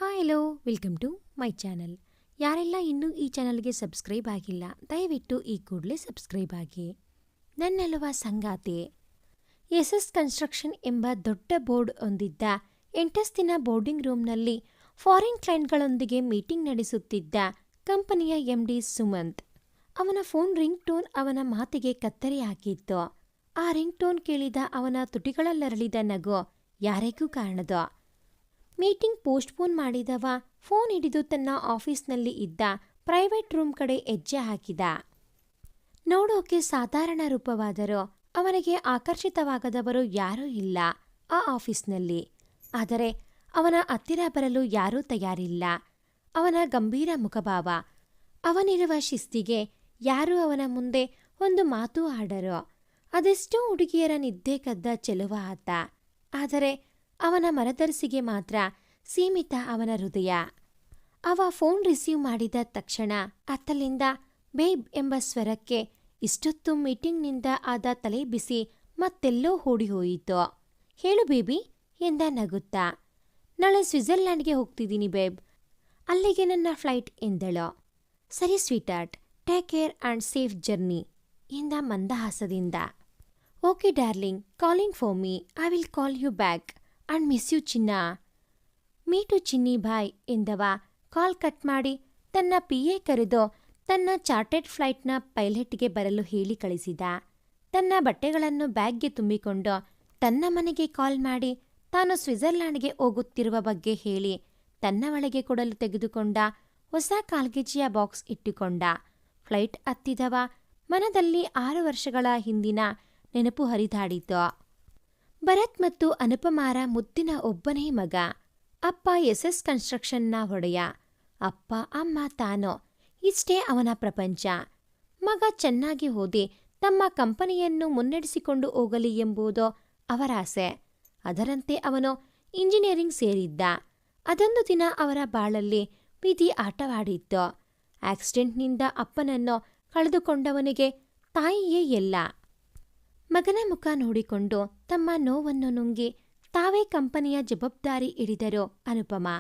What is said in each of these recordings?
Hi hello welcome to my channel. ಯಾರೆಲ್ಲ ಇನ್ನೂ ಈ ಚಾನಲ್ಗೆ ಸಬ್ಸ್ಕ್ರೈಬ್ ಆಗಿಲ್ಲ ದಯವಿಟ್ಟು ಈ ಕೂಡಲೇ ಸಬ್ಸ್ಕ್ರೈಬ್ ಆಗಿ. ನನ್ನಲ್ವ ಸಂಗಾತಿ ಎಸ್ ಕನ್ಸ್ಟ್ರಕ್ಷನ್ ಎಂಬ ದೊಡ್ಡ ಬೋರ್ಡ್ ಹೊಂದಿದ್ದ ಎಂಟಸ್ತಿನ ಬೋರ್ಡಿಂಗ್ ರೂಮ್ನಲ್ಲಿ ಫಾರಿನ್ ಕ್ಲೈಂಟ್ಗಳೊಂದಿಗೆ ಮೀಟಿಂಗ್ ನಡೆಸುತ್ತಿದ್ದ ಕಂಪನಿಯ MD ಸುಮಂತ್. ಅವನ ಫೋನ್ ರಿಂಗ್ ಟೋನ್ ಅವನ ಮಾತಿಗೆ ಕತ್ತರಿ ಹಾಕಿತ್ತು. ಆ ರಿಂಗ್ ಟೋನ್ ಕೇಳಿದ ಅವನ ತುಟಿಗಳಲ್ಲರಳಿದ ನಗು ಯಾರಿಗೂ ಕಾಣದು. ಮೀಟಿಂಗ್ ಪೋಸ್ಟ್ಪೋನ್ ಮಾಡಿದವ ಫೋನ್ ಹಿಡಿದು ತನ್ನ ಆಫೀಸ್ನಲ್ಲಿ ಇದ್ದ ಪ್ರೈವೇಟ್ ರೂಮ್ ಕಡೆ ಹೆಜ್ಜೆ ಹಾಕಿದ. ನೋಡೋಕೆ ಸಾಧಾರಣ ರೂಪವಾದರೂ ಅವನಿಗೆ ಆಕರ್ಷಿತವಾಗದವರು ಯಾರೂ ಇಲ್ಲ ಆ ಆಫೀಸ್ನಲ್ಲಿ. ಆದರೆ ಅವನ ಹತ್ತಿರ ಬರಲು ಯಾರೂ ತಯಾರಿಲ್ಲ. ಅವನ ಗಂಭೀರ ಮುಖಭಾವ, ಅವನಿರುವ ಶಿಸ್ತಿಗೆ ಯಾರೂ ಅವನ ಮುಂದೆ ಒಂದು ಮಾತು ಆಡರು. ಅದೆಷ್ಟೋ ಹುಡುಗಿಯರ ನಿದ್ದೆ ಕದ್ದ ಚೆಲುವ ಆತ. ಆದರೆ ಅವನ ಮನದರ್ಸಿಗೆ ಮಾತ್ರ ಸೀಮಿತ ಅವನ ಹೃದಯ. ಅವ ಫೋನ್ ರಿಸೀವ್ ಮಾಡಿದ ತಕ್ಷಣ ಅತ್ತಲಿಂದ ಬೇಬ್ ಎಂಬ ಸ್ವರಕ್ಕೆ ಇಷ್ಟೊತ್ತು ಮೀಟಿಂಗ್ನಿಂದ ಆದ ತಲೆ ಬಿಸಿ ಮತ್ತೆಲ್ಲೋ ಓಡಿ ಹೋಯಿತು. ಹೇಳು ಬೇಬಿ ಎಂದ ನಗುತ್ತಾ. ನಾಳೆ ಸ್ವಿಟ್ಜರ್ಲ್ಯಾಂಡ್ಗೆ ಹೋಗ್ತಿದ್ದೀನಿ ಬೇಬ್, ಅಲ್ಲಿಗೆ ನನ್ನ ಫ್ಲೈಟ್ ಎಂದಳು. ಸರಿ sweetheart, take care and safe journey ಎಂದ ಮಂದಹಾಸದಿಂದ. Okay darling, calling for me, I will call you back and miss you ಚಿನ್ನ. ಮೀಟು ಚಿನ್ನಿ ಬಾಯ್ ಎಂದವ ಕಾಲ್ ಕಟ್ ಮಾಡಿ ತನ್ನ PA ಕರೆದು ತನ್ನ ಚಾರ್ಟೆಡ್ ಫ್ಲೈಟ್ನ ಪೈಲಟ್ಗೆ ಬರಲು ಹೇಳಿ ಕಳಿಸಿದ. ತನ್ನ ಬಟ್ಟೆಗಳನ್ನು ಬ್ಯಾಗ್ಗೆ ತುಂಬಿಕೊಂಡು ತನ್ನ ಮನೆಗೆ ಕಾಲ್ ಮಾಡಿ ತಾನು ಸ್ವಿಟ್ಜರ್ಲ್ಯಾಂಡ್ಗೆ ಹೋಗುತ್ತಿರುವ ಬಗ್ಗೆ ಹೇಳಿ ತನ್ನ ಒಳಗೆ ಕೊಡಲು ತೆಗೆದುಕೊಂಡ ಹೊಸ ಕಾಲ್ಗೆಜ್ಜೆಯ ಬಾಕ್ಸ್ ಇಟ್ಟುಕೊಂಡ. ಫ್ಲೈಟ್ ಹತ್ತಿದವ ಮನದಲ್ಲಿ 6 ವರ್ಷಗಳ ಹಿಂದಿನ ನೆನಪು ಹರಿದಾಡಿತು. ಭರತ್ ಮತ್ತು ಅನುಪಮಾರ ಮುದ್ದಿನ ಒಬ್ಬನೇ ಮಗ. ಅಪ್ಪ SS ಕನ್ಸ್ಟ್ರಕ್ಷನ್ನ ಒಡೆಯ. ಅಪ್ಪ ಅಮ್ಮ ತಾನು, ಇಷ್ಟೇ ಅವನ ಪ್ರಪಂಚ. ಮಗ ಚೆನ್ನಾಗಿ ಓದಿ ತಮ್ಮ ಕಂಪನಿಯನ್ನು ಮುನ್ನಡೆಸಿಕೊಂಡು ಹೋಗಲಿ ಎಂಬುದು ಅವರಾಸೆ. ಅದರಂತೆ ಅವನು ಇಂಜಿನಿಯರಿಂಗ್ ಸೇರಿದ್ದ. ಅದೊಂದು ದಿನ ಅವರ ಬಾಳಲ್ಲಿ ವಿಧಿ ಆಟವಾಡಿತ್ತು. ಆಕ್ಸಿಡೆಂಟ್ನಿಂದ ಅಪ್ಪನನ್ನು ಕಳೆದುಕೊಂಡವನಿಗೆ ತಾಯಿಯೇ ಎಲ್ಲ. ಮಗನ ಮುಖ ನೋಡಿಕೊಂಡು ತಮ್ಮ ನೋವನ್ನು ನುಂಗಿ ತಾವೇ ಕಂಪನಿಯ ಜವಾಬ್ದಾರಿ ಹಿಡಿದರು ಅನುಪಮಾ.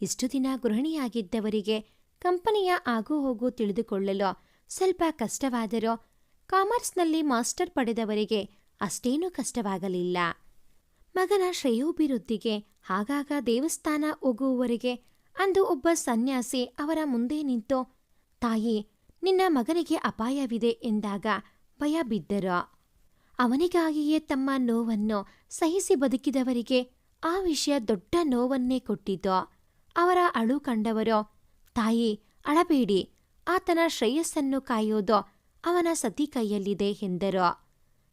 ಇಷ್ಟು ದಿನ ಗೃಹಿಣಿಯಾಗಿದ್ದವರಿಗೆ ಕಂಪನಿಯ ಆಗು ಹೋಗು ತಿಳಿದುಕೊಳ್ಳಲು ಸ್ವಲ್ಪ ಕಷ್ಟವಾದರೂ ಕಾಮರ್ಸ್ನಲ್ಲಿ ಮಾಸ್ಟರ್ ಪಡೆದವರಿಗೆ ಅಷ್ಟೇನೂ ಕಷ್ಟವಾಗಲಿಲ್ಲ. ಮಗನ ಶ್ರೇಯೋಭಿವೃದ್ಧಿಗೆ ಆಗಾಗ ದೇವಸ್ಥಾನ ಹೋಗುವವರೆಗೆ ಅಂದು ಒಬ್ಬ ಸನ್ಯಾಸಿ ಅವರ ಮುಂದೆ ನಿಂತು, ತಾಯಿ, ನಿನ್ನ ಮಗನಿಗೆ ಅಪಾಯವಿದೆ ಎಂದಾಗ ಭಯ ಬಿದ್ದರು. ಅವನಿಗಾಗಿಯೇ ತಮ್ಮ ನೋವನ್ನು ಸಹಿಸಿ ಬದುಕಿದವರಿಗೆ ಆ ವಿಷಯ ದೊಡ್ಡ ನೋವನ್ನೇ ಕೊಟ್ಟಿತು. ಅವರ ಅಳು ಕಂಡವರು, ತಾಯಿ ಅಳಬೇಡಿ, ಆತನ ಶ್ರೇಯಸ್ಸನ್ನು ಕಾಯೋದು ಅವನ ಸತಿ ಕೈಯಲ್ಲಿದೆ ಎಂದರು.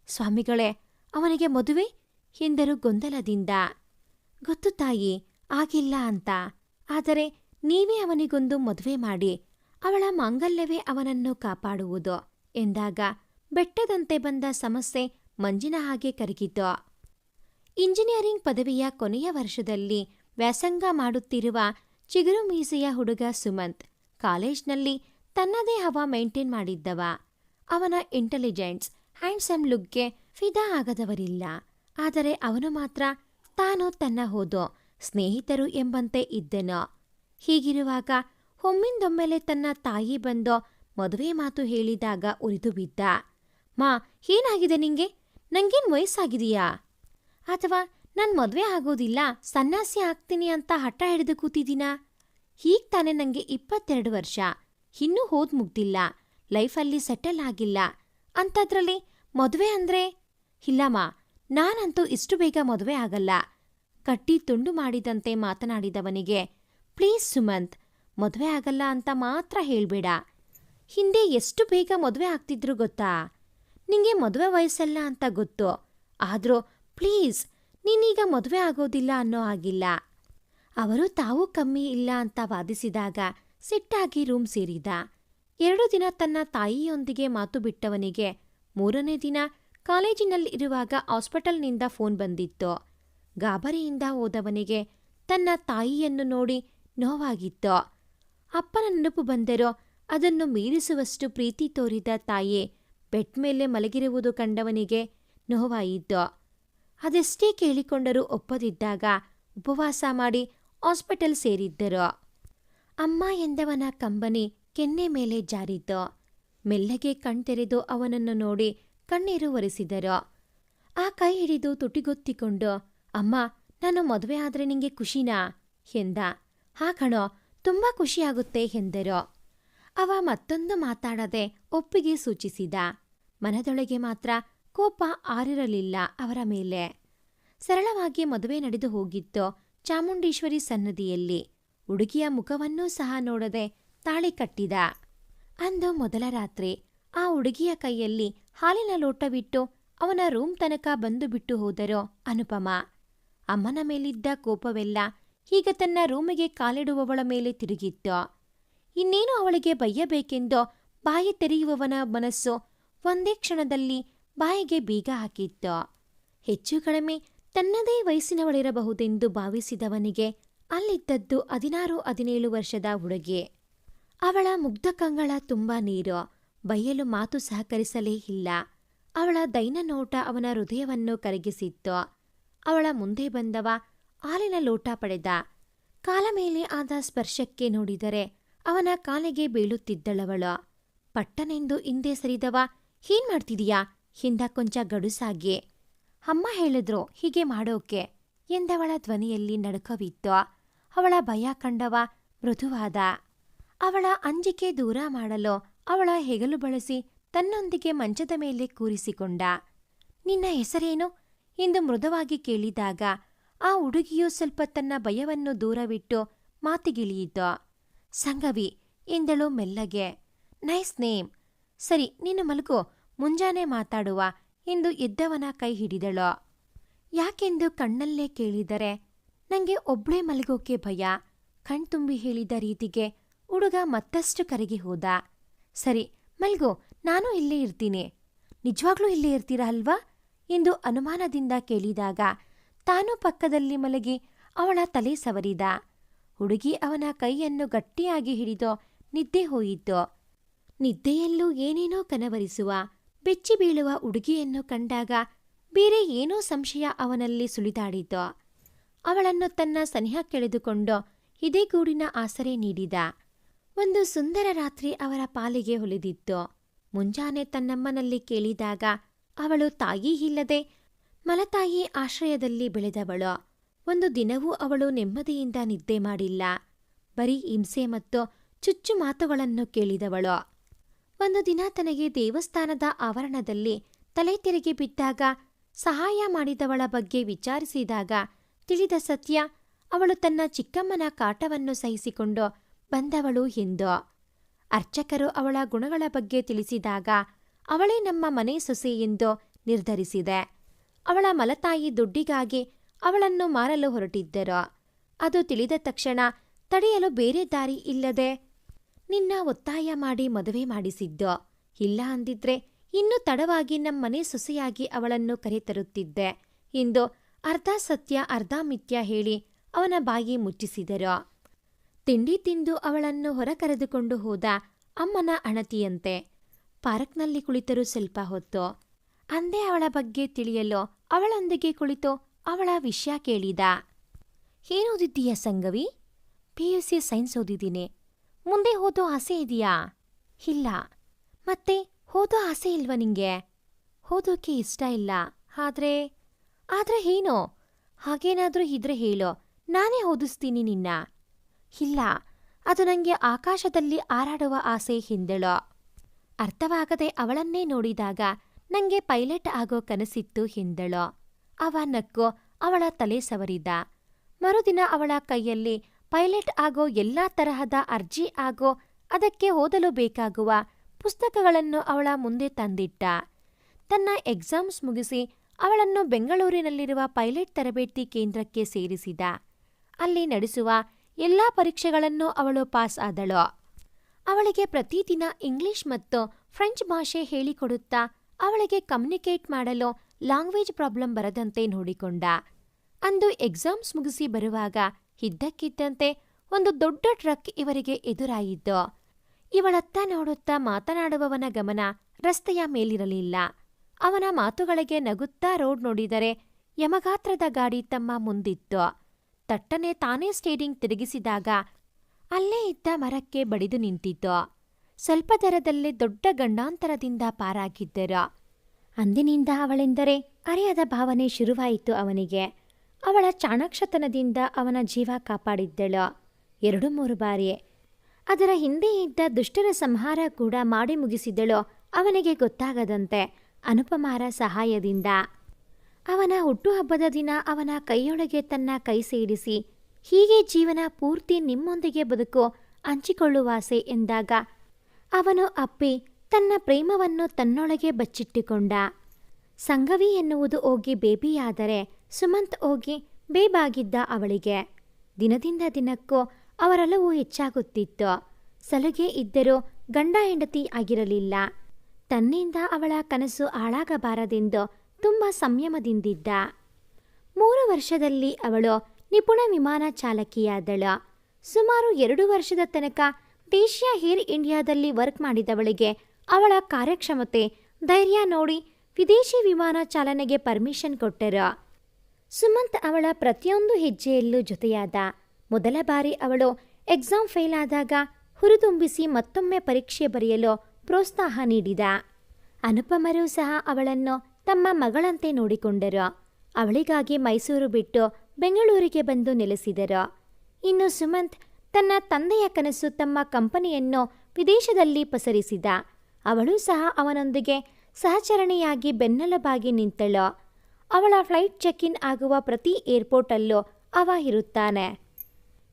ಸ್ವಾಮಿಗಳೇ, ಅವನಿಗೆ ಮದುವೆ ಎಂದರು ಗೊಂದಲದಿಂದ. ಗೊತ್ತು ತಾಯಿ, ಆಗಿಲ್ಲ ಅಂತ. ಆದರೆ ನೀವೇ ಅವನಿಗೊಂದು ಮದುವೆ ಮಾಡಿ, ಅವಳ ಮಾಂಗಲ್ಯವೇ ಅವನನ್ನು ಕಾಪಾಡುವುದು ಎಂದಾಗ ಬೆಟ್ಟದಂತೆ ಬಂದ ಸಮಸ್ಯೆ ಮಂಜಿನ ಹಾಗೆ ಕರಗಿತು. ಇಂಜಿನಿಯರಿಂಗ್ ಪದವಿಯ ಕೊನೆಯ ವರ್ಷದಲ್ಲಿ ವ್ಯಾಸಂಗ ಮಾಡುತ್ತಿರುವ ಚಿಗುರು ಮೀಸೆಯ ಹುಡುಗ ಸುಮಂತ್ ಕಾಲೇಜ್ನಲ್ಲಿ ತನ್ನದೇ ಹವಾ ಮೇಂಟೈನ್ ಮಾಡಿದ್ದವ. ಅವನ ಇಂಟೆಲಿಜೆನ್ಸ್, ಹ್ಯಾಂಡ್ಸಮ್ ಲುಕ್ಗೆ ಫಿದಾ ಆಗದವರಿಲ್ಲ. ಆದರೆ ಅವನು ಮಾತ್ರ ತಾನು ತನ್ನ ಹೋದೋ ಸ್ನೇಹಿತರು ಎಂಬಂತೆ ಇದ್ದನು. ಹೀಗಿರುವಾಗ ಒಮ್ಮಿಂದೊಮ್ಮೆಲೆ ತನ್ನ ತಾಯಿ ಬಂದು ಮದುವೆ ಮಾತು ಹೇಳಿದಾಗ ಉರಿದು ಬಿದ್ದ. ಮಾ, ಏನಾಗಿದೆ ನಿಂಗೆ? ನಂಗೇನು ವಯಸ್ಸಾಗಿದೆಯಾ? ಅಥವಾ ನಾನು ಮದುವೆ ಆಗೋದಿಲ್ಲ, ಸನ್ಯಾಸಿ ಆಗ್ತೀನಿ ಅಂತ ಹಠ ಹಿಡಿದು ಕೂತಿದ್ದೀನಾ? ಹೀಗೆ ತಾನೇ ನನಗೆ 22 ವರ್ಷ, ಇನ್ನೂ ಓದ್ ಮುಗ್ದಿಲ್ಲ, ಲೈಫಲ್ಲಿ ಸೆಟಲ್ ಆಗಿಲ್ಲ. ಅಂಥದ್ರಲ್ಲಿ ಮದುವೆ ಅಂದ್ರೆ? ಇಲ್ಲಮ್ಮ, ನಾನಂತೂ ಇಷ್ಟು ಬೇಗ ಮದುವೆ ಆಗಲ್ಲ. ಕಟ್ಟಿ ತುಂಡು ಮಾಡಿದಂತೆ ಮಾತನಾಡಿದವನಿಗೆ, ಪ್ಲೀಸ್ ಸುಮಂತ್, ಮದುವೆ ಆಗಲ್ಲ ಅಂತ ಮಾತ್ರ ಹೇಳ್ಬೇಡ. ಹಿಂದೆ ಎಷ್ಟು ಬೇಗ ಮದುವೆ ಆಗ್ತಿದ್ರು ಗೊತ್ತಾ? ನಿಂಗೆ ಮದುವೆ ವಯಸ್ಸಲ್ಲ ಅಂತ ಗೊತ್ತು. ಆದರೂ ಪ್ಲೀಸ್, ನೀನೀಗ ಮದುವೆ ಆಗೋದಿಲ್ಲ ಅನ್ನೋ ಆಗಿಲ್ಲ. ಅವರು ತಾವೂ ಕಮ್ಮಿ ಇಲ್ಲ ಅಂತ ವಾದಿಸಿದಾಗ ಸಿಟ್ಟಾಗಿ ರೂಮ್ ಸೇರಿದ. 2 ದಿನ ತನ್ನ ತಾಯಿಯೊಂದಿಗೆ ಮಾತು ಬಿಟ್ಟವನಿಗೆ 3ನೇ ದಿನ ಕಾಲೇಜಿನಲ್ಲಿರುವಾಗ ಹಾಸ್ಪಿಟಲ್ನಿಂದ ಫೋನ್ ಬಂದಿತ್ತು. ಗಾಬರಿಯಿಂದ ಹೋದವನಿಗೆ ತನ್ನ ತಾಯಿಯನ್ನು ನೋಡಿ ನೋವಾಗಿತ್ತು. ಅಪ್ಪನ ನೆನಪು ಬಂದರೂ ಅದನ್ನು ಮೀರಿಸುವಷ್ಟು ಪ್ರೀತಿ ತೋರಿದ ತಾಯಿ ಬೆಡ್ ಮೇಲೆ ಮಲಗಿರುವುದು ಕಂಡವನಿಗೆ ನೋವಾಯಿತು. ಅದೆಷ್ಟೇ ಕೇಳಿಕೊಂಡರೂ ಒಪ್ಪದಿದ್ದಾಗ ಉಪವಾಸ ಮಾಡಿ ಹಾಸ್ಪಿಟಲ್ ಸೇರಿದ್ದರು. ಅಮ್ಮ ಎಂದವನ ಕಂಬನಿ ಕೆನ್ನೆ ಮೇಲೆ ಜಾರಿತು. ಮೆಲ್ಲಗೆ ಕಣ್ತೆರೆದು ಅವನನ್ನು ನೋಡಿ ಕಣ್ಣೀರು ಒರೆಸಿದರು. ಆ ಕೈ ಹಿಡಿದು ತುಟಿಗೊತ್ತಿಕೊಂಡು, ಅಮ್ಮ, ನಾನು ಮದುವೆ ಆದ್ರೆ ನಿಂಗೆ ಖುಷಿನಾ ಎಂದ. ಹಾ ಕಣೋ, ತುಂಬಾ ಖುಷಿಯಾಗುತ್ತೆ ಎಂದರು. ಅವ ಮತ್ತೊಂದು ಮಾತಾಡದೆ ಒಪ್ಪಿಗೆ ಸೂಚಿಸಿದ. ಮನದೊಳಗೆ ಮಾತ್ರ ಕೋಪ ಆರಿರಲಿಲ್ಲ ಅವರ ಮೇಲೆ. ಸರಳವಾಗಿ ಮದುವೆ ನಡೆದು ಹೋಗಿತ್ತು ಚಾಮುಂಡೇಶ್ವರಿ ಸನ್ನದಿಯಲ್ಲಿ. ಹುಡುಗಿಯ ಮುಖವನ್ನೂ ಸಹ ನೋಡದೆ ತಾಳಿ ಕಟ್ಟಿದ. ಅಂದು ಮೊದಲ ರಾತ್ರಿ ಆ ಹುಡುಗಿಯ ಕೈಯಲ್ಲಿ ಹಾಲಿನ ಲೋಟವಿಟ್ಟು ಅವನ ರೂಮ್ ತನಕ ಬಂದು ಬಿಟ್ಟು ಹೋದರು ಅನುಪಮ. ಅಮ್ಮನ ಮೇಲಿದ್ದ ಕೋಪವೆಲ್ಲ ಈಗ ತನ್ನ ರೂಮಿಗೆ ಕಾಲಿಡುವವಳ ಮೇಲೆ ತಿರುಗಿತ್ತು. ಇನ್ನೇನು ಅವಳಿಗೆ ಬಯ್ಯಬೇಕೆಂದು ಬಾಯಿ ತೆರೆಯುವವನ ಮನಸ್ಸು ಒಂದೇ ಕ್ಷಣದಲ್ಲಿ ಬಾಯಿಗೆ ಬೀಗ ಹಾಕಿತ್ತು. ಹೆಚ್ಚು ಕಡಿಮೆ ತನ್ನದೇ ವಯಸ್ಸಿನವಳಿರಬಹುದೆಂದು ಭಾವಿಸಿದವನಿಗೆ ಅಲ್ಲಿದ್ದದ್ದು 16-17 ವರ್ಷದ ಹುಡುಗಿ. ಅವಳ ಮುಗ್ಧ ಕಂಗಳ ತುಂಬ ನೀರು. ಬಯ್ಯಲು ಮಾತು ಸಹಕರಿಸಲೇ ಇಲ್ಲ. ಅವಳ ದೈನ ನೋಟ ಅವನ ಹೃದಯವನ್ನು ಕರಗಿಸಿತ್ತು. ಅವಳ ಮುಂದೆ ಬಂದವ ಹಾಲಿನ ಲೋಟ ಪಡೆದ. ಕಾಲ ಮೇಲೆ ಆದ ಸ್ಪರ್ಶಕ್ಕೆ ನೋಡಿದರೆ ಅವನ ಕಾಲಿಗೆ ಬೀಳುತ್ತಿದ್ದಳವಳು. ಪಟ್ಟನೆಂದು ಹಿಂದೆ ಸರಿದವ, ಏನ್ ಮಾಡ್ತಿದೀಯಾ ಎಂದ ಕೊಂಚ ಗಡುಸಾಗಿ. ಅಮ್ಮ ಹೇಳಿದ್ರು ಹೀಗೆ ಮಾಡೋಕೆ ಎಂದವಳ ಧ್ವನಿಯಲ್ಲಿ ನಡುಕವಿತ್ತು. ಅವಳ ಭಯ ಕಂಡವ ಮೃದುವಾದ. ಅವಳ ಅಂಜಿಕೆ ದೂರ ಮಾಡಲು ಅವಳ ಹೆಗಲು ಬಳಸಿ ತನ್ನೊಂದಿಗೆ ಮಂಚದ ಮೇಲೆ ಕೂರಿಸಿಕೊಂಡ. ನಿನ್ನ ಹೆಸರೇನು ಎಂದು ಮೃದುವಾಗಿ ಕೇಳಿದಾಗ ಆ ಹುಡುಗಿಯು ಸ್ವಲ್ಪ ತನ್ನ ಭಯವನ್ನು ದೂರವಿಟ್ಟು ಮಾತಿಗಿಳಿಯಿತು. ಸಂಗವಿ ಎಂದಳು ಮೆಲ್ಲಗೆ. Nice name. ಸರಿ, ನೀನು ಮಲಗು, ಮುಂಜಾನೆ ಮಾತಾಡುವ ಎಂದು ಎದ್ದವನ ಕೈ ಹಿಡಿದಳು. ಯಾಕೆಂದು ಕಣ್ಣಲ್ಲೇ ಕೇಳಿದರೆ, ನಂಗೆ ಒಬ್ಳೇ ಮಲಗೋಕೆ ಭಯ. ಕಣ್ತುಂಬಿ ಹೇಳಿದ ರೀತಿಗೆ ಹುಡುಗ ಮತ್ತಷ್ಟು ಕರಗಿ ಹೋದ. ಸರಿ ಮಲ್ಗೋ, ನಾನು ಇಲ್ಲೇ ಇರ್ತೀನಿ. ನಿಜವಾಗ್ಲೂ ಇಲ್ಲೇ ಇರ್ತೀರಾ ಅಲ್ವಾ ಎಂದು ಅನುಮಾನದಿಂದ ಕೇಳಿದಾಗ ತಾನೂ ಪಕ್ಕದಲ್ಲಿ ಮಲಗಿ ಅವಳ ತಲೆ ಸವರಿದ. ಹುಡುಗಿ ಅವನ ಕೈಯನ್ನು ಗಟ್ಟಿಯಾಗಿ ಹಿಡಿದು ನಿದ್ದೆ ಹೋಯಿತು. ನಿದ್ದೆಯಲ್ಲೂ ಏನೇನೋ ಕನವರಿಸುವ, ಬೆಚ್ಚಿ ಬೀಳುವ ಹುಡುಗಿಯನ್ನು ಕಂಡಾಗ ಬೇರೆ ಏನೋ ಸಂಶಯ ಅವನಲ್ಲಿ ಸುಳಿದಾಡಿತು. ಅವಳನ್ನು ತನ್ನ ಸನಿಹ ಕೆಳೆದುಕೊಂಡು ಇದೇ ಗೂಡಿನ ಆಸರೆ ನೀಡಿದ. ಒಂದು ಸುಂದರ ರಾತ್ರಿ ಅವರ ಪಾಲಿಗೆ ಹೊಲಿದಿತ್ತು. ಮುಂಜಾನೆ ತನ್ನಮ್ಮನಲ್ಲಿ ಕೇಳಿದಾಗ ಅವಳು ತಾಯಿ ಇಲ್ಲದೆ ಮಲತಾಯಿ ಆಶ್ರಯದಲ್ಲಿ ಬೆಳೆದವಳು. ಒಂದು ದಿನವೂ ಅವಳು ನೆಮ್ಮದಿಯಿಂದ ನಿದ್ದೆ ಮಾಡಿಲ್ಲ. ಬರೀ ಹಿಂಸೆ ಮತ್ತು ಚುಚ್ಚು ಮಾತುಗಳನ್ನು ಕೇಳಿದವಳು. ಒಂದು ದಿನ ತನಗೆ ದೇವಸ್ಥಾನದ ಆವರಣದಲ್ಲಿ ತಲೆ ತಿರುಗಿ ಬಿದ್ದಾಗ ಸಹಾಯ ಮಾಡಿದವಳ ಬಗ್ಗೆ ವಿಚಾರಿಸಿದಾಗ ತಿಳಿದ ಸತ್ಯ, ಅವಳು ತನ್ನ ಚಿಕ್ಕಮ್ಮನ ಕಾಟವನ್ನು ಸಹಿಸಿಕೊಂಡು ಬಂದವಳು ಎಂದು. ಅರ್ಚಕರು ಅವಳ ಗುಣಗಳ ಬಗ್ಗೆ ತಿಳಿಸಿದಾಗ ಅವಳೇ ನಮ್ಮ ಮನೆ ಸೊಸೆ ಎಂದು ನಿರ್ಧರಿಸಿದೆ. ಅವಳ ಮಲತಾಯಿ ದುಡ್ಡಿಗಾಗಿ ಅವಳನ್ನು ಮಾರಲು ಹೊರಟಿದ್ದರು. ಅದು ತಿಳಿದ ತಕ್ಷಣ ತಡೆಯಲು ಬೇರೆ ದಾರಿ ಇಲ್ಲದೆ ನಿನ್ನ ಒತ್ತಾಯ ಮಾಡಿ ಮದುವೆ ಮಾಡಿಸಿದ್ದು. ಇಲ್ಲ ಅಂದಿದ್ರೆ ಇನ್ನೂ ತಡವಾಗಿ ನಮ್ಮನೆ ಸೊಸೆಯಾಗಿ ಅವಳನ್ನು ಕರೆತರುತ್ತಿದ್ದೆ ಎಂದು ಅರ್ಧ ಸತ್ಯ ಅರ್ಧ ಮಿಥ್ಯ ಹೇಳಿ ಅವನ ಬಾಯಿ ಮುಚ್ಚಿಸಿದರು. ತಿಂಡಿ ತಿಂದು ಅವಳನ್ನು ಹೊರ ಕರೆದುಕೊಂಡು ಹೋದ ಅಮ್ಮನ ಅಣತಿಯಂತೆ. ಪಾರ್ಕ್ನಲ್ಲಿ ಕುಳಿತರು ಸ್ವಲ್ಪ ಹೊತ್ತು. ಅಂದೇ ಅವಳ ಬಗ್ಗೆ ತಿಳಿಯಲು ಅವಳೊಂದಿಗೆ ಕುಳಿತು ಅವಳ ವಿಷಯ ಕೇಳಿದ. ಏನೋದಿದ್ದೀಯಾ ಸಂಗವಿ? PUC ಸೈನ್ಸ್ ಓದಿದ್ದೀನಿ. ಮುಂದೆ ಓದೋ ಆಸೆ ಇದೆಯಾ? ಇಲ್ಲ. ಮತ್ತೆ ಓದೋ ಆಸೆ ಇಲ್ವಾ ನಿಂಗೆ? ಓದೋಕೆ ಇಷ್ಟ ಇಲ್ಲ. ಆದ್ರೆ ಏನೋ? ಹಾಗೇನಾದ್ರೂ ಇದ್ರೆ ಹೇಳೋ, ನಾನೇ ಓದಿಸ್ತೀನಿ ನಿನ್ನ. ಇಲ್ಲ, ಅದು ನಂಗೆ ಆಕಾಶದಲ್ಲಿ ಹಾರಾಡುವ ಆಸೆ ಎಂದಳು. ಅರ್ಥವಾಗದೆ ಅವಳನ್ನೇ ನೋಡಿದಾಗ ನಂಗೆ ಪೈಲಟ್ ಆಗೋ ಕನಸಿತ್ತು ಎಂದಳು. ಅವ ನಕ್ಕು ಅವಳ ತಲೆ ಸವರಿದ. ಮರುದಿನ ಅವಳ ಕೈಯಲ್ಲಿ ಪೈಲಟ್ ಆಗೋ ಎಲ್ಲಾ ತರಹದ ಅರ್ಜಿ ಆಗೋ ಅದಕ್ಕೆ ಓದಲು ಬೇಕಾಗುವ ಪುಸ್ತಕಗಳನ್ನು ಅವಳ ಮುಂದೆ ತಂದಿಟ್ಟ. ತನ್ನ ಎಕ್ಸಾಮ್ಸ್ ಮುಗಿಸಿ ಅವಳನ್ನು ಬೆಂಗಳೂರಿನಲ್ಲಿರುವ ಪೈಲಟ್ ತರಬೇತಿ ಕೇಂದ್ರಕ್ಕೆ ಸೇರಿಸಿದ. ಅಲ್ಲಿ ನಡೆಸುವ ಎಲ್ಲಾ ಪರೀಕ್ಷೆಗಳನ್ನು ಅವಳು ಪಾಸ್ ಆದಳು. ಅವಳಿಗೆ ಪ್ರತಿದಿನ ಇಂಗ್ಲಿಷ್ ಮತ್ತು ಫ್ರೆಂಚ್ ಭಾಷೆ ಹೇಳಿಕೊಡುತ್ತಾ ಅವಳಿಗೆ ಕಮ್ಯುನಿಕೇಟ್ ಮಾಡಲು ಲ್ಯಾಂಗ್ವೇಜ್ ಪ್ರಾಬ್ಲಮ್ ಬರದಂತೆ ನೋಡಿಕೊಂಡ. ಅಂದು ಎಕ್ಸಾಮ್ಸ್ ಮುಗಿಸಿ ಬರುವಾಗ ಇದ್ದಕ್ಕಿದ್ದಂತೆ ಒಂದು ದೊಡ್ಡ ಟ್ರಕ್ ಇವರಿಗೆ ಎದುರಾಯಿತು. ಇವಳತ್ತ ನೋಡುತ್ತಾ ಮಾತನಾಡುವವನ ಗಮನ ರಸ್ತೆಯ ಮೇಲಿರಲಿಲ್ಲ. ಅವನ ಮಾತುಗಳಿಗೆ ನಗುತ್ತಾ ರೋಡ್ ನೋಡಿದರೆ ಯಮಗಾತ್ರದ ಗಾಡಿ ತಮ್ಮ ಮುಂದಿತ್ತು. ತಟ್ಟನೆ ತಾನೇ ಸ್ಟೇರಿಂಗ್ ತಿರುಗಿಸಿದಾಗ ಅಲ್ಲೇ ಇದ್ದ ಮರಕ್ಕೆ ಬಡಿದು ನಿಂತಿತು. ಸ್ವಲ್ಪ ದರದಲ್ಲೇ ದೊಡ್ಡ ಗಂಡಾಂತರದಿಂದ ಪಾರಾಗಿದ್ದರು. ಅಂದಿನಿಂದ ಅವಳೆಂದರೆ ಅರಿಯದ ಭಾವನೆ ಶುರುವಾಯಿತು ಅವನಿಗೆ. ಅವಳ ಚಾಣಾಕ್ಷತನದಿಂದ ಅವನ ಜೀವ ಕಾಪಾಡಿದ್ದಳು 2-3 ಬಾರಿ. ಅದರ ಹಿಂದೆ ಇದ್ದ ದುಷ್ಟರ ಸಂಹಾರ ಕೂಡ ಮಾಡಿ ಮುಗಿಸಿದಳು ಅವನಿಗೆ ಗೊತ್ತಾಗದಂತೆ ಅನುಪಮಾರ ಸಹಾಯದಿಂದ. ಅವನ ಹುಟ್ಟುಹಬ್ಬದ ದಿನ ಅವನ ಕೈಯೊಳಗೆ ತನ್ನ ಕೈ ಸೇರಿಸಿ, ಹೀಗೆ ಜೀವನ ಪೂರ್ತಿ ನಿಮ್ಮೊಂದಿಗೆ ಬದುಕು ಹಂಚಿಕೊಳ್ಳುವಾಸೆ ಎಂದಾಗ ಅವನು ಅಪ್ಪಿ ತನ್ನ ಪ್ರೇಮವನ್ನು ತನ್ನೊಳಗೆ ಬಚ್ಚಿಟ್ಟುಕೊಂಡ. ಸಂಗವಿ ಎನ್ನುವುದು ಹೋಗಿ ಬೇಬಿಯಾದರೆ ಸುಮಂತ್ ಹೋಗಿ ಬೇಬಾಗಿದ್ದ ಅವಳಿಗೆ. ದಿನದಿಂದ ದಿನಕ್ಕೂ ಅವರೆಲ್ಲವೂ ಹೆಚ್ಚಾಗುತ್ತಿತ್ತು. ಸಲುಗೆ ಇದ್ದರೂ ಗಂಡ ಹೆಂಡತಿ ಆಗಿರಲಿಲ್ಲ. ತನ್ನಿಂದ ಅವಳ ಕನಸು ಹಾಳಾಗಬಾರದೆಂದು ತುಂಬ ಸಂಯಮದಿಂದಿದ್ದ. 3 ವರ್ಷದಲ್ಲಿ ಅವಳು ನಿಪುಣ ವಿಮಾನ ಚಾಲಕಿಯಾದಳು. ಸುಮಾರು 2 ವರ್ಷದ ತನಕ ದೇಶೀಯ ಏರ್ ಇಂಡಿಯಾದಲ್ಲಿ ವರ್ಕ್ ಮಾಡಿದವಳಿಗೆ ಅವಳ ಕಾರ್ಯಕ್ಷಮತೆ, ಧೈರ್ಯ ನೋಡಿ ವಿದೇಶಿ ವಿಮಾನ ಚಾಲನೆಗೆ ಪರ್ಮಿಷನ್ ಕೊಟ್ಟರು. ಸುಮಂತ್ ಅವಳ ಪ್ರತಿಯೊಂದು ಹೆಜ್ಜೆಯಲ್ಲೂ ಜೊತೆಯಾದ. ಮೊದಲ ಬಾರಿ ಅವಳು ಎಕ್ಸಾಮ್ ಫೇಲ್ ಆದಾಗ ಹುರಿದುಂಬಿಸಿ ಮತ್ತೊಮ್ಮೆ ಪರೀಕ್ಷೆ ಬರೆಯಲು ಪ್ರೋತ್ಸಾಹ ನೀಡಿದ. ಅನುಪಮರೂ ಸಹ ಅವಳನ್ನು ತಮ್ಮ ಮಗಳಂತೆ ನೋಡಿಕೊಂಡರು. ಅವಳಿಗಾಗಿ ಮೈಸೂರು ಬಿಟ್ಟು ಬೆಂಗಳೂರಿಗೆ ಬಂದು ನೆಲೆಸಿದರು. ಇನ್ನು ಸುಮಂತ್ ತನ್ನ ತಂದೆಯ ಕನಸು ತಮ್ಮ ಕಂಪನಿಯನ್ನು ವಿದೇಶದಲ್ಲಿ ಪಸರಿಸಿದ. ಅವಳು ಸಹ ಅವನೊಂದಿಗೆ ಸಹಚರಣಿಯಾಗಿ ಬೆನ್ನೆಲುಬಾಗಿ ನಿಂತಳು. ಅವಳ ಫ್ಲೈಟ್ ಚೆಕ್ ಇನ್ ಆಗುವ ಪ್ರತಿ ಏರ್ಪೋರ್ಟಲ್ಲೂ ಅವ ಇರುತ್ತಾನೆ.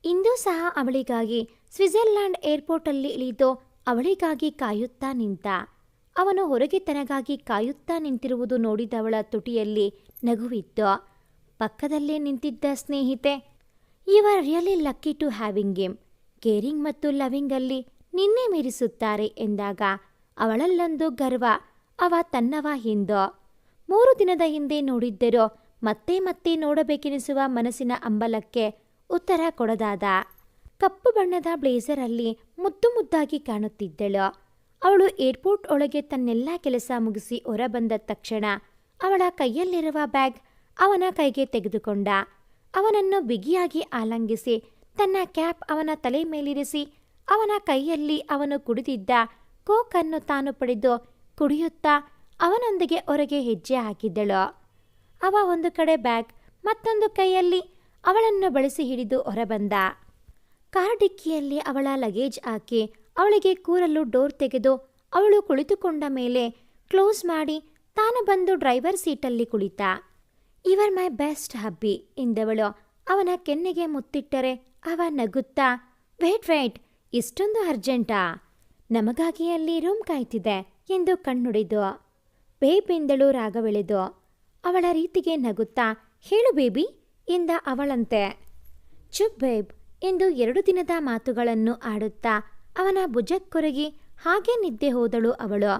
ಇಂದೂ ಸಹ ಅವಳಿಗಾಗಿ ಸ್ವಿಟ್ಜರ್ಲ್ಯಾಂಡ್ ಏರ್ಪೋರ್ಟಲ್ಲಿ ಇಳಿದು ಅವಳಿಗಾಗಿ ಕಾಯುತ್ತಾ ನಿಂತ. ಅವನು ಹೊರಗೆ ತನಗಾಗಿ ಕಾಯುತ್ತಾ ನಿಂತಿರುವುದು ನೋಡಿದವಳ ತುಟಿಯಲ್ಲಿ ನಗುವಿತ್ತು. ಪಕ್ಕದಲ್ಲೇ ನಿಂತಿದ್ದ ಸ್ನೇಹಿತೆ, you are really lucky to having him. Caring ಮತ್ತು ಲವಿಂಗಲ್ಲಿ ನಿನ್ನೆ ಮೀರಿಸುತ್ತಾರೆ ಎಂದಾಗ ಅವಳಲ್ಲೊಂದು ಗರ್ವ. ಅವ ತನ್ನವ ಹಿಂದೋ 3 ದಿನದ ಹಿಂದೆ ನೋಡಿದ್ದರೂ ಮತ್ತೆ ಮತ್ತೆ ನೋಡಬೇಕೆನಿಸುವ ಮನಸ್ಸಿನ ಅಂಬಲಕ್ಕೆ ಉತ್ತರ ಕೊಡದಾದ. ಕಪ್ಪು ಬಣ್ಣದ ಬ್ಲೇಸರಲ್ಲಿ ಮುದ್ದು ಮುದ್ದಾಗಿ ಕಾಣುತ್ತಿದ್ದಳು. ಅವಳು ಏರ್ಪೋರ್ಟ್ ಒಳಗೆ ತನ್ನೆಲ್ಲ ಕೆಲಸ ಮುಗಿಸಿ ಹೊರಬಂದ ತಕ್ಷಣ ಅವಳ ಕೈಯಲ್ಲಿರುವ ಬ್ಯಾಗ್ ಅವನ ಕೈಗೆ ತೆಗೆದುಕೊಂಡ. ಅವನನ್ನು ಬಿಗಿಯಾಗಿ ಆಲಂಗಿಸಿ ತನ್ನ ಕ್ಯಾಪ್ ಅವನ ತಲೆ ಮೇಲಿರಿಸಿ ಅವನ ಕೈಯಲ್ಲಿ ಅವನು ಕುಡಿದಿದ್ದ ಕೋಕನ್ನು ತಾನು ಪಡೆದು ಕುಡಿಯುತ್ತಾ ಅವನೊಂದಿಗೆ ಹೊರಗೆ ಹೆಜ್ಜೆ ಹಾಕಿದ್ದಳು. ಅವ ಒಂದು ಕಡೆ ಬ್ಯಾಗ್, ಮತ್ತೊಂದು ಕೈಯಲ್ಲಿ ಅವಳನ್ನು ಬಳಸಿ ಹಿಡಿದು ಹೊರಬಂದ. ಕಾರ್ ಡಿಕ್ಕಿಯಲ್ಲಿ ಅವಳ ಲಗೇಜ್ ಹಾಕಿ ಅವಳಿಗೆ ಕೂರಲು ಡೋರ್ ತೆಗೆದು ಅವಳು ಕುಳಿತುಕೊಂಡ ಮೇಲೆ ಕ್ಲೋಸ್ ಮಾಡಿ ತಾನು ಬಂದು ಡ್ರೈವರ್ ಸೀಟಲ್ಲಿ ಕುಳಿತ. ಇವರ್ ಮೈ ಬೆಸ್ಟ್ ಹಬ್ಬಿ ಎಂದವಳು ಅವನ ಕೆನ್ನೆಗೆ ಮುತ್ತಿಟ್ಟರೆ ಅವ ನಗುತ್ತಾ, ವೇಟ್ ಇಷ್ಟೊಂದು ಅರ್ಜೆಂಟಾ? ನಮಗಾಗಿ ಅಲ್ಲಿ ರೂಮ್ ಕಾಯ್ತಿದೆ ಎಂದು ಕಣ್ಣುಡಿದು. ಬೇಬ್ ಎಂದಳು ರಾಗವೆಳೆದು. ಅವಳ ರೀತಿಗೆ ನಗುತ್ತಾ, ಹೇಳು ಬೇಬಿ ಎಂದ ಅವಳಂತೆ. ಚುಪ್ ಬೇಬ್ ಎಂದು 2 ದಿನದ ಮಾತುಗಳನ್ನು ಆಡುತ್ತಾ ಅವನ ಭುಜಕ್ಕೊರಗಿ ಹಾಗೆ ನಿದ್ದೆ ಹೋದಳು ಅವಳು.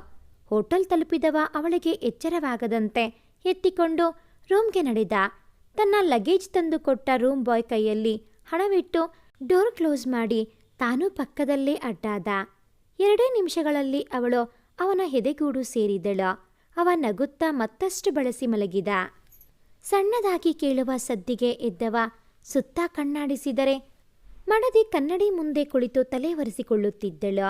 ಹೋಟೆಲ್ ತಲುಪಿದವ ಅವಳಿಗೆ ಎಚ್ಚರವಾಗದಂತೆ ಎತ್ತಿಕೊಂಡು ರೂಮ್ಗೆ ನಡೆದ. ತನ್ನ ಲಗೇಜ್ ತಂದು ಕೊಟ್ಟ ರೂಮ್ ಬಾಯ್ ಕೈಯಲ್ಲಿ ಹಣವಿಟ್ಟು ಡೋರ್ ಕ್ಲೋಸ್ ಮಾಡಿ ತಾನೂ ಪಕ್ಕದಲ್ಲೇ ಅಡ್ಡಾದ. 2 ನಿಮಿಷಗಳಲ್ಲಿ ಅವಳು ಅವನ ಎದೆಗೂಡು ಸೇರಿದಳು. ಅವ ನಗುತ್ತಾ ಮತ್ತಷ್ಟು ಬಳಸಿ ಮಲಗಿದ. ಸಣ್ಣದಾಗಿ ಕೇಳುವ ಸದ್ದಿಗೆ ಎದ್ದವ ಸುತ್ತ ಕಣ್ಣಾಡಿಸಿದರೆ ಮಡದಿ ಕನ್ನಡಿ ಮುಂದೆ ಕುಳಿತು ತಲೆ ಒರೆಸಿಕೊಳ್ಳುತ್ತಿದ್ದಳು.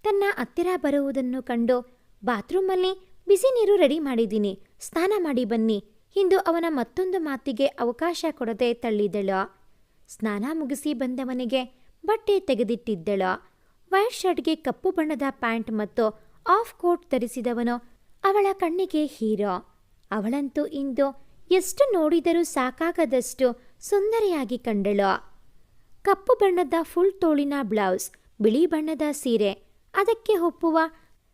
ತನ್ನ ಹತ್ತಿರ ಬರುವುದನ್ನು ಕಂಡು ಬಾತ್ರೂಮಲ್ಲಿ ಬಿಸಿ ನೀರು ರೆಡಿ ಮಾಡಿದ್ದೀನಿ, ಸ್ನಾನ ಮಾಡಿ ಬನ್ನಿ ಎಂದು ಅವನ ಮತ್ತೊಂದು ಮಾತಿಗೆ ಅವಕಾಶ ಕೊಡದೆ ತಳ್ಳಿದಳು. ಸ್ನಾನ ಮುಗಿಸಿ ಬಂದವನಿಗೆ ಬಟ್ಟೆ ತೆಗೆದಿಟ್ಟಿದ್ದಳು. ವೈಟ್ ಶರ್ಟ್ಗೆ ಕಪ್ಪು ಬಣ್ಣದ ಪ್ಯಾಂಟ್ ಮತ್ತು ಆಫ್ ಕೋಟ್ ಧರಿಸಿದವನು ಅವಳ ಕಣ್ಣಿಗೆ ಹೀರೋ. ಅವಳಂತೂ ಇಂದು ಎಷ್ಟು ನೋಡಿದರೂ ಸಾಕಾಗದಷ್ಟು ಸುಂದರಿಯಾಗಿ ಕಂಡಳು. ಕಪ್ಪು ಬಣ್ಣದ ಫುಲ್ ತೋಳಿನ ಬ್ಲೌಸ್, ಬಿಳಿ ಬಣ್ಣದ ಸೀರೆ, ಅದಕ್ಕೆ ಒಪ್ಪುವ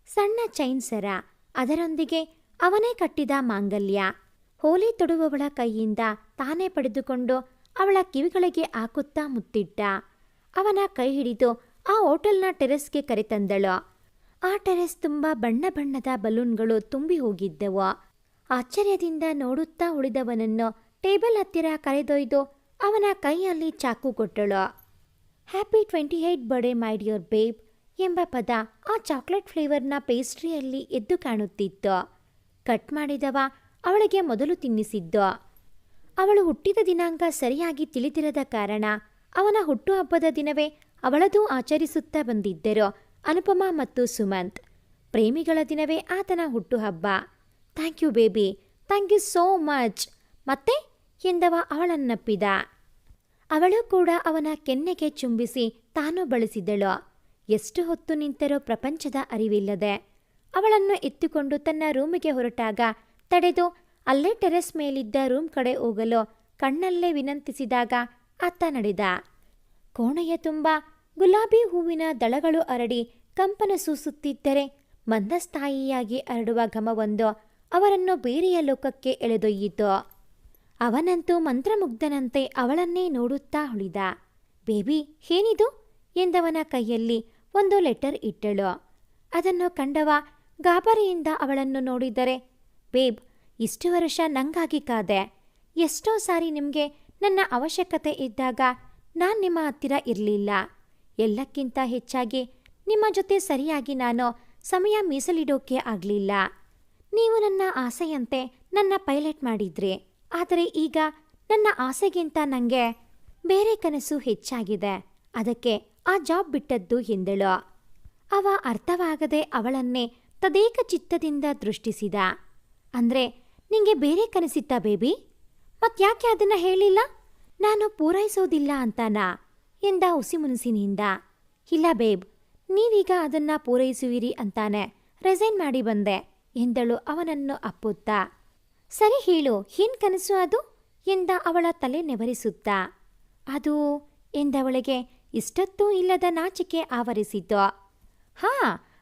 ಸಣ್ಣ ಚೈನ್ ಸರ, ಅದರೊಂದಿಗೆ ಅವನೇ ಕಟ್ಟಿದ ಮಾಂಗಲ್ಯ. ಹೋಲಿ ತೊಡುವವಳ ಕೈಯಿಂದ ತಾನೇ ಪಡೆದುಕೊಂಡು ಅವಳ ಕಿವಿಗಳಿಗೆ ಹಾಕುತ್ತಾ ಮುತ್ತಿಟ್ಟ. ಅವನ ಕೈ ಹಿಡಿದು ಆ ಹೋಟೆಲ್ನ ಟೆರೆಸ್ಗೆ ಕರೆತಂದಳು. ಆ ಟೆರೆಸ್ ತುಂಬ ಬಣ್ಣ ಬಣ್ಣದ ಬಲೂನ್ಗಳು ತುಂಬಿ ಹೋಗಿದ್ದವು. ಆಶ್ಚರ್ಯದಿಂದ ನೋಡುತ್ತಾ ಉಳಿದವನನ್ನು ಟೇಬಲ್ ಹತ್ತಿರ ಕರೆದೊಯ್ದು ಅವನ ಕೈಯಲ್ಲಿ ಚಾಕು ಕೊಟ್ಟಳು. Happy 28th birthday my dear babe ಎಂಬ ಪದ ಆ ಚಾಕ್ಲೇಟ್ ಫ್ಲೇವರ್ನ ಪೇಸ್ಟ್ರಿಯಲ್ಲಿ ಎದ್ದು ಕಾಣುತ್ತಿತ್ತು. ಕಟ್ ಮಾಡಿದವ ಅವಳಿಗೆ ಮೊದಲು ತಿನ್ನಿಸಿದ್ದು. ಅವಳು ಹುಟ್ಟಿದ ದಿನಾಂಕ ಸರಿಯಾಗಿ ತಿಳಿದಿರದ ಕಾರಣ ಅವನ ಹುಟ್ಟುಹಬ್ಬದ ದಿನವೇ ಅವಳದೂ ಆಚರಿಸುತ್ತಾ ಬಂದಿದ್ದರು ಅನುಪಮಾ ಮತ್ತು ಸುಮಂತ್. ಪ್ರೇಮಿಗಳ ದಿನವೇ ಆತನ ಹುಟ್ಟುಹಬ್ಬ. Thank you baby, thank you so much ಮತ್ತೆ ಎಂದವ ಅವಳನ್ನಪ್ಪಿದ. ಅವಳು ಕೂಡ ಅವನ ಕೆನ್ನೆಗೆ ಚುಂಬಿಸಿ ತಾನು ಬಳಸಿದಳು. ಎಷ್ಟು ಹೊತ್ತು ನಿಂತರೂ ಪ್ರಪಂಚದ ಅರಿವಿಲ್ಲದೆ ಅವಳನ್ನು ಎತ್ತಿಕೊಂಡು ತನ್ನ ರೂಮಿಗೆ ಹೊರಟಾಗ ತಡೆದು ಅಲ್ಲೇ ಟೆರೆಸ್ ಮೇಲಿದ್ದ ರೂಮ್ ಕಡೆ ಹೋಗಲು ಕಣ್ಣಲ್ಲೇ ವಿನಂತಿಸಿದಾಗ ಆತ ನಡೆದ. ಕೋಣೆಯ ತುಂಬ ಗುಲಾಬಿ ಹೂವಿನ ದಳಗಳು ಅರಳಿ ಕಂಪನ ಸೂಸುತ್ತಿದ್ದರೆ ಮಂದಸ್ಥಾಯಿಯಾಗಿ ಹರಡುವ ಘಮವೊಂದು ಅವರನ್ನು ಬೇರೆಯ ಲೋಕಕ್ಕೆ ಎಳೆದೊಯ್ಯಿತು. ಅವನಂತೂ ಮಂತ್ರಮುಗ್ಧನಂತೆ ಅವಳನ್ನೇ ನೋಡುತ್ತಾ ಉಳಿದ. ಬೇಬಿ, ಏನಿದು ಎಂದವನ ಕೈಯಲ್ಲಿ ಒಂದು ಲೆಟರ್ ಇಟ್ಟಳು. ಅದನ್ನು ಕಂಡವ ಗಾಬರಿಯಿಂದ ಅವಳನ್ನು ನೋಡಿದರೆ, ಬೇಬ್, ಇಷ್ಟು ವರ್ಷ ನಂಗಾಗಿ ಕಾದೆ. ಎಷ್ಟೋ ಸಾರಿ ನಿಮಗೆ ನನ್ನ ಅವಶ್ಯಕತೆ ಇದ್ದಾಗ ನಾನು ನಿಮ್ಮ ಹತ್ತಿರ ಇರಲಿಲ್ಲ. ಎಲ್ಲಕ್ಕಿಂತ ಹೆಚ್ಚಾಗಿ ನಿಮ್ಮ ಜೊತೆ ಸರಿಯಾಗಿ ನಾನು ಸಮಯ ಮೀಸಲಿಡೋಕೆ ಆಗಲಿಲ್ಲ. ನೀವು ನನ್ನ ಆಸೆಯಂತೆ ನನ್ನ ಪೈಲಟ್ ಮಾಡಿದ್ರಿ. ಆದರೆ ಈಗ ನನ್ನ ಆಸೆಗಿಂತ ನನಗೆ ಬೇರೆ ಕನಸು ಹೆಚ್ಚಾಗಿದೆ. ಅದಕ್ಕೆ ಆ ಜಾಬ್ ಬಿಟ್ಟದ್ದು ಎಂದಳು. ಅವ ಅರ್ಥವಾಗದೆ ಅವಳನ್ನೇ ತದೇಕ ಚಿತ್ತದಿಂದ ದೃಷ್ಟಿಸಿದ. ಅಂದರೆ ನಿಂಗೆ ಬೇರೆ ಕನಸಿತ್ತ ಬೇಬಿ? ಮತ್ಯಾಕೆ ಅದನ್ನು ಹೇಳಿಲ್ಲ? ನಾನು ಪೂರೈಸೋದಿಲ್ಲ ಅಂತಾನಾ ಎಂದ ಹುಸಿಮುನಿಸಿನಿಂದ. ಇಲ್ಲ ಬೇಬ್, ನೀವೀಗ ಅದನ್ನು ಪೂರೈಸುವಿರಿ ಅಂತಾನೆ ರೆಸೈನ್ ಮಾಡಿ ಬಂದೆ ಎಂದಳು ಅವನನ್ನು ಅಪ್ಪುತ್ತಾ. ಸರಿ ಹೇಳು, ಏನ್ ಕನಸು ಅದು ಎಂದ ಅವಳ ತಲೆ ನೆವರಿಸುತ್ತಾ. ಅದು ಎಂದವಳಿಗೆ ಇಷ್ಟೊತ್ತೂ ಇಲ್ಲದ ನಾಚಿಕೆ ಆವರಿಸಿತು. ಹಾ,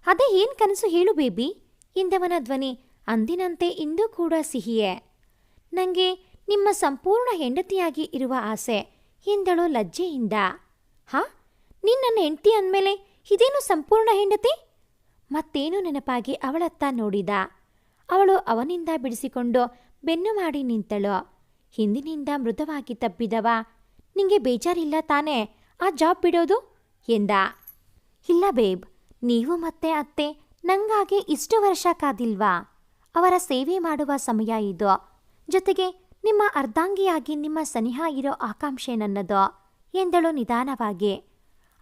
ಅದೇ ಏನ್ ಕನಸು ಹೇಳು ಬೇಬಿ ಎಂದವನ ಧ್ವನಿ ಅಂದಿನಂತೆ ಇಂದೂ ಕೂಡ ಸಿಹಿಯೇ. ನನಗೆ ನಿಮ್ಮ ಸಂಪೂರ್ಣ ಹೆಂಡತಿಯಾಗಿ ಇರುವ ಆಸೆ ಎಂದಳು ಲಜ್ಜೆಯಿಂದ. ಹಾ, ನೀನು ನನ್ನ ಹೆಂಡತಿ ಅಂದಮೇಲೆ ಇದೇನು ಸಂಪೂರ್ಣ ಹೆಂಡತಿ? ಮತ್ತೇನು ನೆನಪಾಗಿ ಅವಳತ್ತ ನೋಡಿದ. ಅವಳು ಅವನಿಂದ ಬಿಡಿಸಿಕೊಂಡು ಬೆನ್ನು ಮಾಡಿ ನಿಂತಳು. ಹಿಂದಿನಿಂದ ಮೃದುವಾಗಿ ತಬ್ಬಿದವ, ನಿಂಗೆ ಬೇಜಾರಿಲ್ಲ ತಾನೇ ಆ ಜಾಬ್ ಬಿಡೋದು ಎಂದ. ಇಲ್ಲ ಬೇಬ್, ನೀವು ಮತ್ತೆ ಅತ್ತೆ ನಂಗಾಗಿ ಇಷ್ಟು ವರ್ಷ ಕಾದಿಲ್ವಾ? ಅವರ ಸೇವೆ ಮಾಡುವ ಸಮಯ ಇದು. ಜೊತೆಗೆ ನಿಮ್ಮ ಅರ್ಧಾಂಗಿಯಾಗಿ ನಿಮ್ಮ ಸನಿಹ ಇರೋ ಆಕಾಂಕ್ಷೆ ನನ್ನದು ಎಂದಳು ನಿಧಾನವಾಗಿ.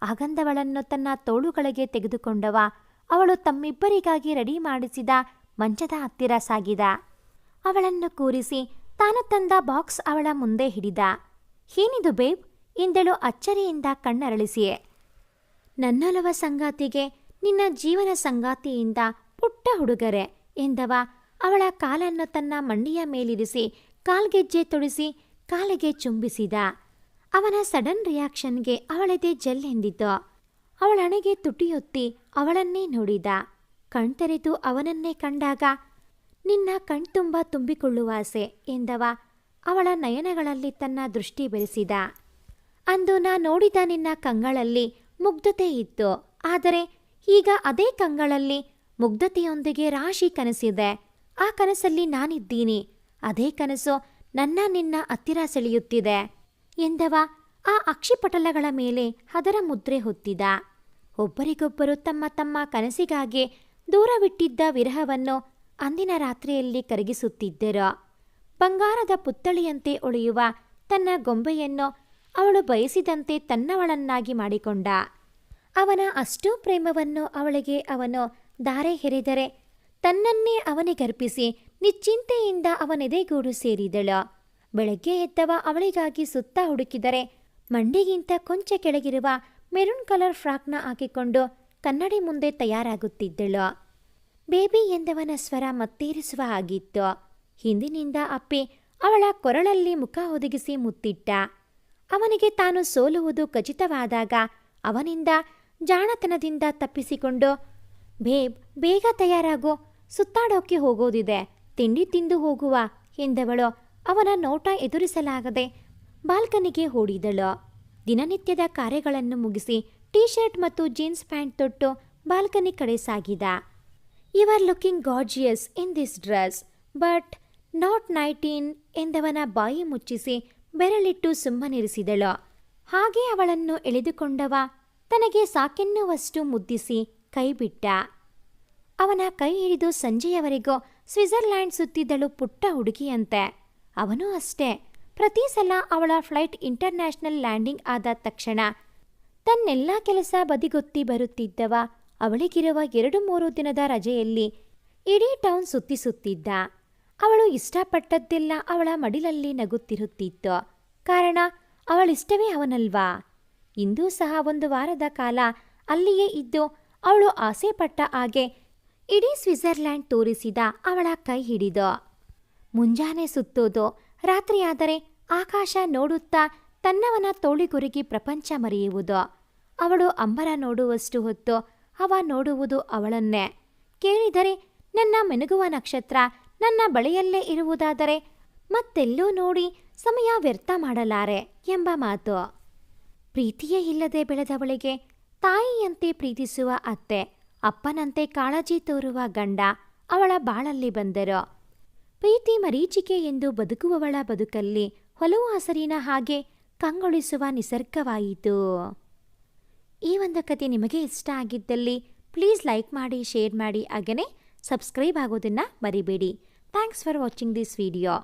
ಆಗಂದವಳನ್ನು ತನ್ನ ತೋಳುಗಳಿಗೆ ತೆಗೆದುಕೊಂಡವ ಅವಳು ತಮ್ಮಿಬ್ಬರಿಗಾಗಿ ರೆಡಿ ಮಾಡಿಸಿದ ಮಂಚದ ಹತ್ತಿರ ಸಾಗಿದ. ಅವಳನ್ನು ಕೂರಿಸಿ ತಾನು ತಂದ ಬಾಕ್ಸ್ ಅವಳ ಮುಂದೆ ಹಿಡಿದ. ಏನಿದು ಬೇಬ್ ಎಂದಳು ಅಚ್ಚರಿಯಿಂದ ಕಣ್ಣರಳಿಸಿಯೇ. ನನ್ನೊಲವ ಸಂಗಾತಿಗೆ ನಿನ್ನ ಜೀವನ ಸಂಗಾತಿಯಿಂದ ಪುಟ್ಟ ಹುಡುಗರೆ ಎಂದವ ಅವಳ ಕಾಲನ್ನು ತನ್ನ ಮಂಡಿಯ ಮೇಲಿರಿಸಿ ಕಾಲ್ಗೆಜ್ಜೆ ತೊಡಿಸಿ ಕಾಲಿಗೆ ಚುಂಬಿಸಿದ. ಅವನ ಸಡನ್ ರಿಯಾಕ್ಷನ್ಗೆ ಅವಳದೆ ಜಲ್ಲೆಂದಿತು. ಅವಳಣೆಗೆ ತುಟಿಯೊತ್ತಿ ಅವಳನ್ನೇ ನೋಡಿದ. ಕಣ್ತೆರೆದು ಅವನನ್ನೇ ಕಂಡಾಗ ನಿನ್ನ ಕಣ್ತುಂಬ ತುಂಬಿಕೊಳ್ಳುವ ಆಸೆ ಎಂದವ ಅವಳ ನಯನಗಳಲ್ಲಿ ತನ್ನ ದೃಷ್ಟಿ ಬೆರೆಸಿದ. ಅಂದು ನಾ ನೋಡಿದ ನಿನ್ನ ಕಂಗಳಲ್ಲಿ ಮುಗ್ಧತೆ ಇತ್ತು. ಆದರೆ ಈಗ ಅದೇ ಕಂಗಳಲ್ಲಿ ಮುಗ್ಧತೆಯೊಂದಿಗೆ ರಾಶಿ ಕನಸಿದೆ. ಆ ಕನಸಲ್ಲಿ ನಾನಿದ್ದೀನಿ. ಅದೇ ಕನಸು ನನ್ನ ನಿನ್ನ ಹತ್ತಿರ ಸೆಳೆಯುತ್ತಿದೆ ಎಂದವ ಆ ಅಕ್ಷಿಪಟಲಗಳ ಮೇಲೆ ಅದರ ಮುದ್ರೆ ಹೊತ್ತಿದ. ಒಬ್ಬರಿಗೊಬ್ಬರು ತಮ್ಮ ತಮ್ಮ ಕನಸಿಗಾಗಿ ದೂರವಿಟ್ಟಿದ್ದ ವಿರಹವನ್ನು ಅಂದಿನ ರಾತ್ರಿಯಲ್ಲಿ ಕರಗಿಸುತ್ತಿದ್ದರು. ಬಂಗಾರದ ಪುತ್ಥಳಿಯಂತೆ ಒಳೆಯುವ ತನ್ನ ಗೊಂಬೆಯನ್ನು ಅವಳು ಬಯಸಿದಂತೆ ತನ್ನವಳನ್ನಾಗಿ ಮಾಡಿಕೊಂಡ. ಅವನ ಅಷ್ಟೂ ಪ್ರೇಮವನ್ನು ಅವಳಿಗೆ ಅವನು ಧಾರೆ ಎರೆದರೆ ತನ್ನನ್ನೇ ಅವನಿಗರ್ಪಿಸಿ ನಿಶ್ಚಿಂತೆಯಿಂದ ಅವನೆದೆಗೂಡು ಸೇರಿದಳು. ಬೆಳಗ್ಗೆ ಎದ್ದವ ಅವಳಿಗಾಗಿ ಸುತ್ತ ಹುಡುಕಿದರೆ ಮಂಡಿಗಿಂತ ಕೊಂಚ ಕೆಳಗಿರುವ ಮೆರೂನ್ ಕಲರ್ ಫ್ರಾಕ್ನ ಹಾಕಿಕೊಂಡು ಕನ್ನಡಿ ಮುಂದೆ ತಯಾರಾಗುತ್ತಿದ್ದಳು. ಬೇಬಿ ಎಂದವನ ಸ್ವರ ಮತ್ತೇರಿಸುವ ಆಗಿತ್ತು. ಹಿಂದಿನಿಂದ ಅಪ್ಪಿ ಅವಳ ಕೊರಳಲ್ಲಿ ಮುಖ ಒದಗಿಸಿ ಮುತ್ತಿಟ್ಟ. ಅವನಿಗೆ ತಾನು ಸೋಲುವುದು ಖಚಿತವಾದಾಗ ಅವನಿಂದ ಜಾಣತನದಿಂದ ತಪ್ಪಿಸಿಕೊಂಡು, ಬೇಬ್ ಬೇಗ ತಯಾರಾಗೋ, ಸುತ್ತಾಡೋಕೆ ಹೋಗೋದಿದೆ, ತಿಂಡಿ ತಿಂದು ಹೋಗುವ ಎಂದವಳು ಅವನ ನೋಟ ಎದುರಿಸಲಾಗದೆ ಬಾಲ್ಕನಿಗೆ ಓಡಿದಳು. ದಿನನಿತ್ಯದ ಕಾರ್ಯಗಳನ್ನು ಮುಗಿಸಿ ಟೀ ಶರ್ಟ್ ಮತ್ತು ಜೀನ್ಸ್ ಪ್ಯಾಂಟ್ ತೊಟ್ಟು ಬಾಲ್ಕನಿ ಕಡೆ ಸಾಗಿದ. You are looking gorgeous in this dress but not 19 ಎಂದವನ ಬಾಯಿ ಮುಚ್ಚಿಸಿ ಬೆರಳಿಟ್ಟು ಸುಮ್ಮನಿರಿಸಿದಳು. ಹಾಗೆ ಅವಳನ್ನು ಎಳೆದುಕೊಂಡವ ತನಗೆ ಸಾಕೆನ್ನುವಷ್ಟು ಮುದ್ದಿಸಿ ಕೈಬಿಟ್ಟ. ಅವನ ಕೈ ಹಿಡಿದು ಸಂಜೆಯವರೆಗೂ ಸ್ವಿಟ್ಜರ್ಲ್ಯಾಂಡ್ ಸುತ್ತಿದ್ದಳು ಪುಟ್ಟ ಹುಡುಗಿಯಂತೆ. ಅವನೂ ಅಷ್ಟೇ ಪ್ರತಿ ಸಲ ಅವಳ ಫ್ಲೈಟ್ ಇಂಟರ್ನ್ಯಾಷನಲ್ ಲ್ಯಾಂಡಿಂಗ್ ಆದ ತಕ್ಷಣ ತನ್ನೆಲ್ಲ ಕೆಲಸ ಬದಿಗೊತ್ತಿ ಬರುತ್ತಿದ್ದವ ಅವಳಿಗಿರುವ 2-3 ದಿನದ ರಜೆಯಲ್ಲಿ ಇಡೀ ಟೌನ್ ಸುತ್ತಿಸುತ್ತಿದ್ದ. ಅವಳು ಇಷ್ಟಪಟ್ಟದ್ದೆಲ್ಲ ಅವಳ ಮಡಿಲಲ್ಲಿ ನಗುತ್ತಿರುತ್ತಿತ್ತು. ಕಾರಣ ಅವಳಿಷ್ಟವೇ ಅವನಲ್ವಾ. ಇಂದೂ ಸಹ 1 ವಾರದ ಕಾಲ ಅಲ್ಲಿಯೇ ಇದ್ದು ಅವಳು ಆಸೆಪಟ್ಟ ಹಾಗೆ ಇಡೀ ಸ್ವಿಟ್ಜರ್ಲ್ಯಾಂಡ್ ತೋರಿಸಿದ ಅವಳ ಕೈ ಹಿಡಿದು. ಮುಂಜಾನೆ ಸುತ್ತೋದು, ರಾತ್ರಿಯಾದರೆ ಆಕಾಶ ನೋಡುತ್ತಾ ತನ್ನವನ ತೋಳಿಗುರುಗಿ ಪ್ರಪಂಚ ಮರೆಯುವುದು. ಅವಳು ಅಂಬರ ನೋಡುವಷ್ಟು ಹೊತ್ತು ಅವ ನೋಡುವುದು ಅವಳನ್ನೇ. ಕೇಳಿದರೆ ನನ್ನ ಮೆನುಗುವ ನಕ್ಷತ್ರ ನನ್ನ ಬಳಿಯಲ್ಲೇ ಇರುವುದಾದರೆ ಮತ್ತೆಲ್ಲೂ ನೋಡಿ ಸಮಯ ವ್ಯರ್ಥ ಮಾಡಲಾರೆ ಎಂಬ ಮಾತು. ಪ್ರೀತಿಯೇ ಇಲ್ಲದೆ ಬೆಳೆದವಳಿಗೆ ತಾಯಿಯಂತೆ ಪ್ರೀತಿಸುವ ಅತ್ತೆ, ಅಪ್ಪನಂತೆ ಕಾಳಜಿ ತೋರುವ ಗಂಡ ಅವಳ ಬಾಳಲ್ಲಿ ಬಂದರು. ಪ್ರೀತಿ ಮರೀಚಿಕೆ ಎಂದು ಬದುಕುವವಳ ಬದುಕಲ್ಲಿ ಹೊಲವು ಹಸರಿನ ಹಾಗೆ ಕಂಗೊಳಿಸುವ ನಿಸರ್ಗವಾಯಿತು. ಈ ಒಂದು ಕತೆ ನಿಮಗೆ ಇಷ್ಟ ಆಗಿದ್ದಲ್ಲಿ ಪ್ಲೀಸ್ ಲೈಕ್ ಮಾಡಿ, ಶೇರ್ ಮಾಡಿ, ಹಾಗೆಯೇ ಸಬ್ಸ್ಕ್ರೈಬ್ ಆಗೋದನ್ನು ಮರಿಬೇಡಿ. Thanks for watching this video.